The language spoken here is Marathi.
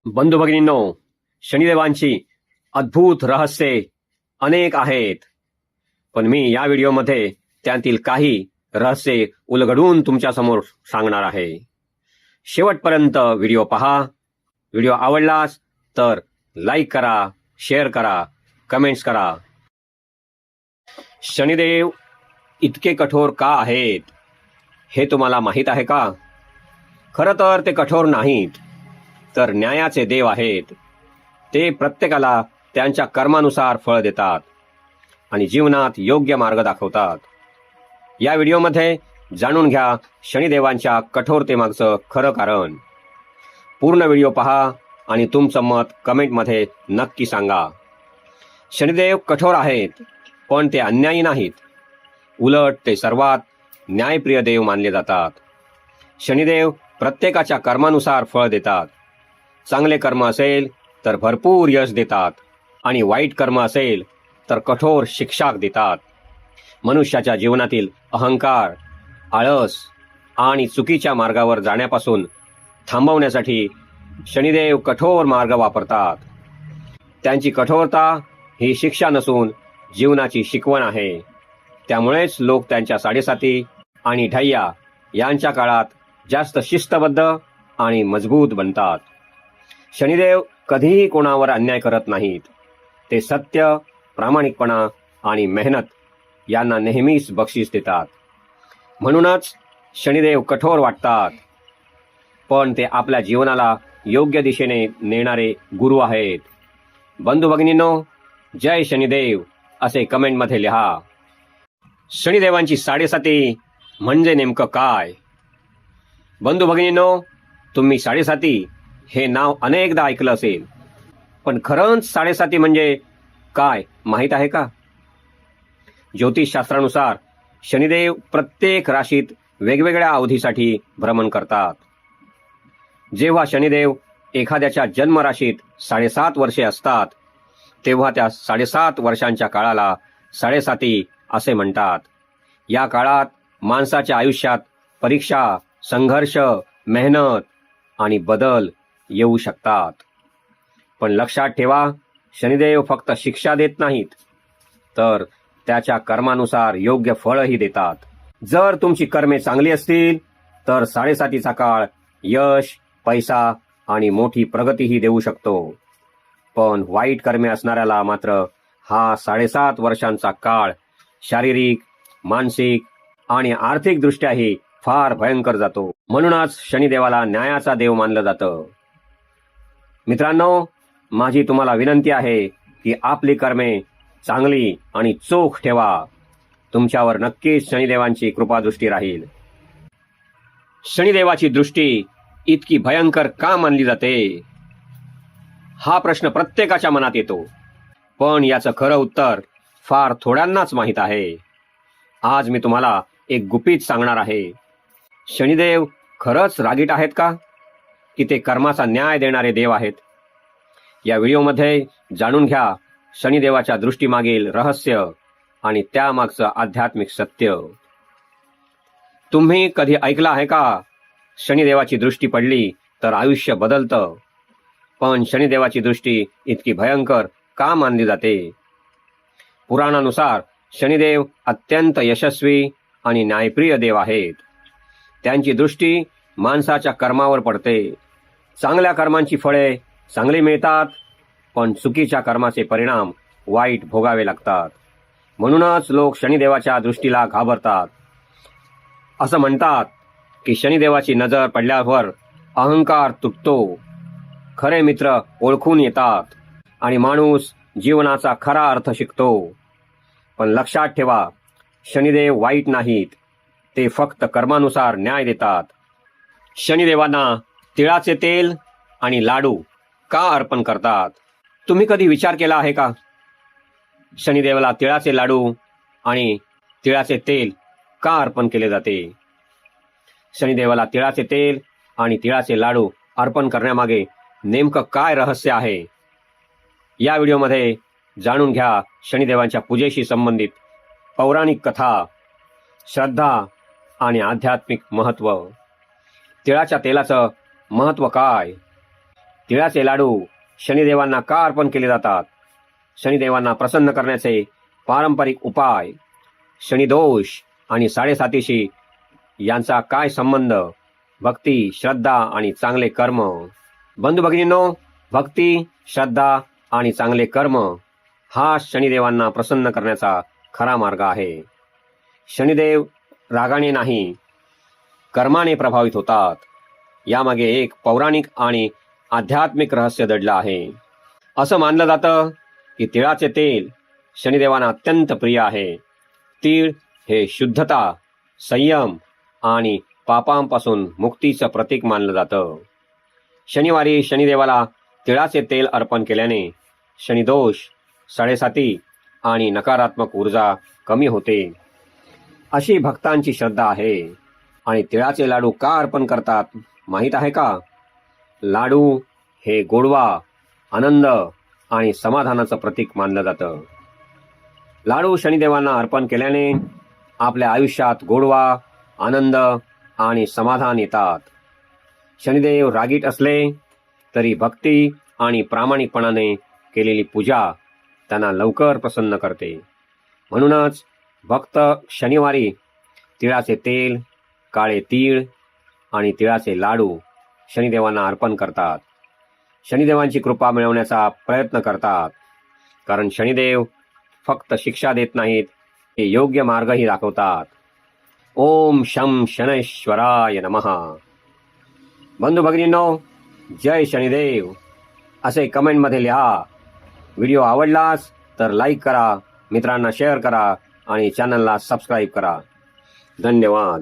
बंधू भगिनींनो, शनिदेवांची अद्भुत रहस्ये अनेक आहेत, पण मी या व्हिडिओमध्ये त्यातील काही रहस्ये उलगडून तुमच्या समोर सांगणार आहे. शेवटपर्यंत व्हिडिओ पहा. व्हिडिओ आवडलास तर लाईक करा, शेअर करा, कमेंट्स करा. शनिदेव इतके कठोर का आहेत हे तुम्हाला माहीत आहे का? खरं तर ते कठोर नाहीत, तर न्यायाचे देव आहेत. ते प्रत्येकाला त्यांच्या कर्मानुसार फळ देतात आणि जीवनात योग्य मार्ग दाखवतात. या व्हिडिओमध्ये जाणून घ्या शनिदेवांच्या कठोरतेमागचं खरं कारण. पूर्ण व्हिडिओ पहा आणि तुमचं मत कमेंटमध्ये नक्की सांगा. शनिदेव कठोर आहेत, पण ते अन्यायी नाहीत. उलट ते सर्वात न्यायप्रिय देव मानले जातात. शनिदेव प्रत्येकाच्या कर्मानुसार फळ देतात. चांगले कर्म असेल तर भरपूर यश देतात आणि वाईट कर्म असेल तर कठोर शिक्षा देतात. मनुष्याच्या जीवनातील अहंकार, आळस आणि चुकीच्या मार्गावर जाण्यापासून थांबवण्यासाठी शनिदेव कठोर मार्ग वापरतात. त्यांची कठोरता ही शिक्षा नसून जीवनाची शिकवण आहे. त्यामुळेच लोक त्यांच्या साडेसाती आणि ढय्या यांच्या काळात जास्त शिस्तबद्ध आणि मजबूत बनतात. शनिदेव कधीही कोणावर अन्याय करत नाहीत. ते सत्य, प्रामाणिकपणा आणि मेहनत यांना नेहमीच बक्षीस देतात. म्हणूनच शनिदेव कठोर वाटतात, पण ते आपल्या जीवनाला योग्य दिशेने नेणारे गुरु आहेत. बंधू भगिनींनो, जय शनिदेव असे कमेंटमध्ये लिहा. शनिदेवांची साडेसाती म्हणजे नेमकं काय? बंधू भगिनींनो, तुम्ही साडेसाती हे नाव अनेकदा ऐकलं असेल, पण खरंच साडेसाती म्हणजे काय माहीत आहे का? ज्योतिषशास्त्रानुसार शनिदेव प्रत्येक राशीत वेगवेगळ्या अवधीसाठी भ्रमण करतात. जेव्हा शनिदेव एखाद्याच्या जन्मराशीत 7.5 वर्षे असतात, तेव्हा त्या 7.5 वर्षांच्या काळाला साडेसाती असे म्हणतात. या काळात माणसाच्या आयुष्यात परीक्षा, संघर्ष, मेहनत आणि बदल येऊ शकतात. पण लक्षात ठेवा, शनिदेव फक्त शिक्षा देत नाहीत, तर त्याच्या कर्मानुसार योग्य फळही देतात. जर तुमची कर्मे चांगली असतील तर साडेसातीचा काळ यश, पैसा आणि मोठी प्रगतीही देऊ शकतो. पण वाईट कर्मे असणाऱ्याला मात्र हा 7.5 वर्षांचा काळ शारीरिक, मानसिक आणि आर्थिक दृष्ट्याही फार भयंकर जातो. म्हणूनच शनिदेवाला न्यायाचा देव मानलं जातं. मित्रांनो, माझी तुम्हाला विनंती आहे की आपली कर्मे चांगली आणि चोख ठेवा. तुमच्यावर नक्कीच शनिदेवांची कृपादृष्टी राहील. शनिदेवाची दृष्टी इतकी भयंकर का मानली जाते? हा प्रश्न प्रत्येकाच्या मनात येतो, पण याचं खरं उत्तर फार थोड्यांनाच माहीत आहे. आज मी तुम्हाला एक गुपित सांगणार आहे. शनिदेव खरंच रागीट आहेत का, की ते कर्माचा न्याय देणारे देव आहेत? या व्हिडिओमध्ये जाणून घ्या शनिदेवाच्या दृष्टीमागील रहस्य आणि त्यामागचं आध्यात्मिक सत्य. तुम्ही कधी ऐकलं आहे का, शनिदेवाची दृष्टी पडली तर आयुष्य बदलतं? पण शनिदेवाची दृष्टी इतकी भयंकर का मानली जाते? पुराणानुसार शनिदेव अत्यंत यशस्वी आणि न्यायप्रिय देव आहेत. त्यांची दृष्टी माणसाच्या कर्मावर पडते. चांगल्या कर्मांची फळे चांगली मिळतात, पण चुकीच्या कर्माचे परिणाम वाईट भोगावे लागतात. म्हणूनच लोक शनिदेवाच्या दृष्टीला घाबरतात. असं म्हणतात की शनिदेवाची नजर पडल्यावर अहंकार तुटतो, खरे मित्र ओळखून येतात आणि माणूस जीवनाचा खरा अर्थ शिकतो. पण लक्षात ठेवा, शनिदेव वाईट नाहीत. ते फक्त कर्मानुसार न्याय देतात. शनिदेवांना तिळाचे तेल आणि लाडू का अर्पण करतात? तुम्ही कधी विचार केला आहे का? शनिदेवाला तिळाचे लाडू आणि तिळाचे तेल का अर्पण केले जाते? शनिदेवाला तिळाचे तेल आणि तिळाचे लाडू अर्पण करण्यामागे नेमकं काय रहस्य आहे? या व्हिडिओमध्ये जाणून घ्या शनिदेवांच्या पूजेशी संबंधित पौराणिक कथा, श्रद्धा आणि आध्यात्मिक महत्त्व. तिळाच्या तेलाचं महत्त्व काय? तिळाचे लाडू शनिदेवांना का अर्पण केले जातात? शनिदेवांना प्रसन्न करण्याचे पारंपरिक उपाय, शनिदोष आणि साडेसातीशी यांचा काय संबंध? भक्ती, श्रद्धा आणि चांगले कर्म. बंधू भगिनींनो, भक्ती, श्रद्धा आणि चांगले कर्म हा शनिदेवांना प्रसन्न करण्याचा खरा मार्ग आहे. शनिदेव रागाने नाही, कर्माने प्रभावित होतात. यामागे एक पौराणिक आणि आध्यात्मिक रहस्य दडलं आहे. असं मानलं जातं की तिळाचे तेल शनिदेवांना अत्यंत प्रिय आहे. तीळ हे शुद्धता, संयम आणि पापांपासून मुक्तीचं प्रतीक मानलं जातं. शनिवारी शनिदेवाला तिळाचे तेल अर्पण केल्याने शनिदोष, साडेसाती आणि नकारात्मक ऊर्जा कमी होते, अशी भक्तांची श्रद्धा आहे. आणि तिळाचे लाडू का अर्पण करतात माहीत आहे का? लाडू हे गोडवा, आनंद आणि समाधानाचं प्रतीक मानलं जातं. लाडू शनिदेवांना अर्पण केल्याने आपल्या आयुष्यात गोडवा, आनंद आणि समाधान येतात. शनिदेव रागीट असले तरी भक्ती आणि प्रामाणिकपणाने केलेली पूजा त्यांना लवकर प्रसन्न करते. म्हणूनच भक्त शनिवारी तिळाचे तेल, काळे तीळ आणि तिळाचे लाडू शनिदेवांना अर्पण करतात. शनिदेवांची कृपा मिळवण्याचा प्रयत्न करतात. कारण शनिदेव फक्त शिक्षा देत नाहीत, ते योग्य मार्गही दाखवतात. ओम शं शनैश्वराय नमः. बंधू भगिनींनो, जय शनिदेव असे कमेंटमध्ये लिहा. व्हिडिओ आवडलास तर लाईक करा, मित्रांना शेअर करा आणि चॅनलला सबस्क्राईब करा. धन्यवाद.